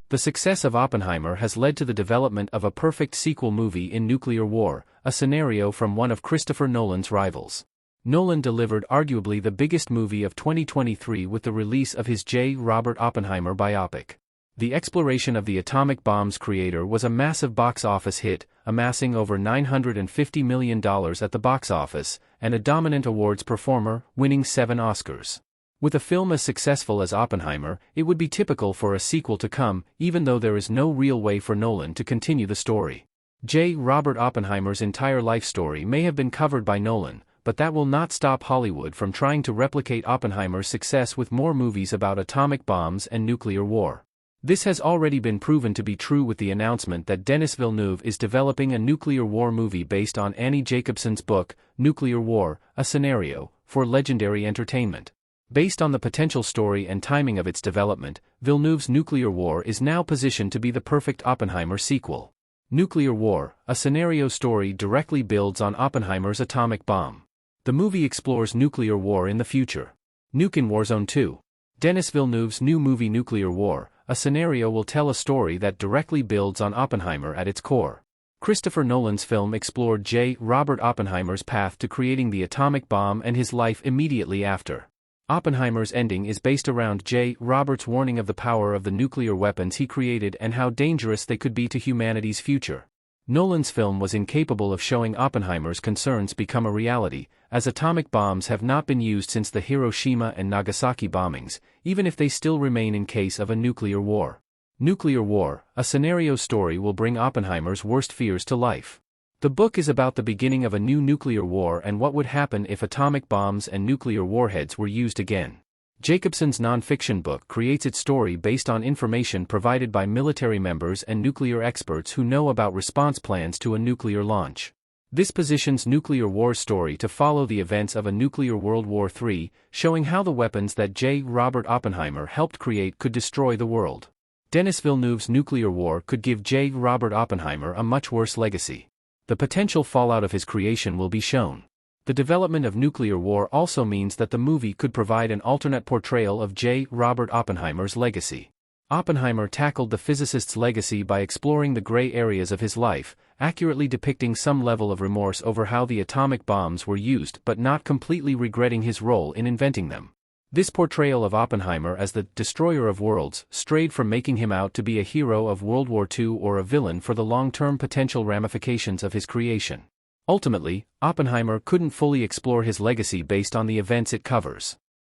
The success of Oppenheimer has led to the development of a perfect sequel movie in nuclear war, a scenario from one of Christopher Nolan's rivals. Nolan delivered arguably the biggest movie of 2023 with the release of his J. Robert Oppenheimer biopic. The exploration of the atomic bomb's creator was a massive box office hit, amassing over $950 million at the box office, and a dominant awards performer, winning 7 Oscars. With a film as successful as Oppenheimer, it would be typical for a sequel to come, even though there is no real way for Nolan to continue the story. J. Robert Oppenheimer's entire life story may have been covered by Nolan, but that will not stop Hollywood from trying to replicate Oppenheimer's success with more movies about atomic bombs and nuclear war. This has already been proven to be true with the announcement that Denis Villeneuve is developing a nuclear war movie based on Annie Jacobsen's book, Nuclear War, a Scenario, for Legendary Entertainment. Based on the potential story and timing of its development, Villeneuve's Nuclear War is now positioned to be the perfect Oppenheimer sequel. Nuclear War, a scenario story directly builds on Oppenheimer's atomic bomb. The movie explores nuclear war in the future. Nuke in Warzone 2. Denis Villeneuve's new movie Nuclear War, a scenario will tell a story that directly builds on Oppenheimer at its core. Christopher Nolan's film explored J. Robert Oppenheimer's path to creating the atomic bomb and his life immediately after. Oppenheimer's ending is based around J. Robert's warning of the power of the nuclear weapons he created and how dangerous they could be to humanity's future. Nolan's film was incapable of showing Oppenheimer's concerns become a reality, as atomic bombs have not been used since the Hiroshima and Nagasaki bombings, even if they still remain in case of a nuclear war. Nuclear War, a scenario story will bring Oppenheimer's worst fears to life. The book is about the beginning of a new nuclear war and what would happen if atomic bombs and nuclear warheads were used again. Jacobsen's non-fiction book creates its story based on information provided by military members and nuclear experts who know about response plans to a nuclear launch. This positions Nuclear War's story to follow the events of a nuclear World War III, showing how the weapons that J. Robert Oppenheimer helped create could destroy the world. Denis Villeneuve's Nuclear War could give J. Robert Oppenheimer a much worse legacy. The potential fallout of his creation will be shown. The development of nuclear war also means that the movie could provide an alternate portrayal of J. Robert Oppenheimer's legacy. Oppenheimer tackled the physicist's legacy by exploring the gray areas of his life, accurately depicting some level of remorse over how the atomic bombs were used but not completely regretting his role in inventing them. This portrayal of Oppenheimer as the destroyer of worlds strayed from making him out to be a hero of World War II or a villain for the long-term potential ramifications of his creation. Ultimately, Oppenheimer couldn't fully explore his legacy based on the events it covers.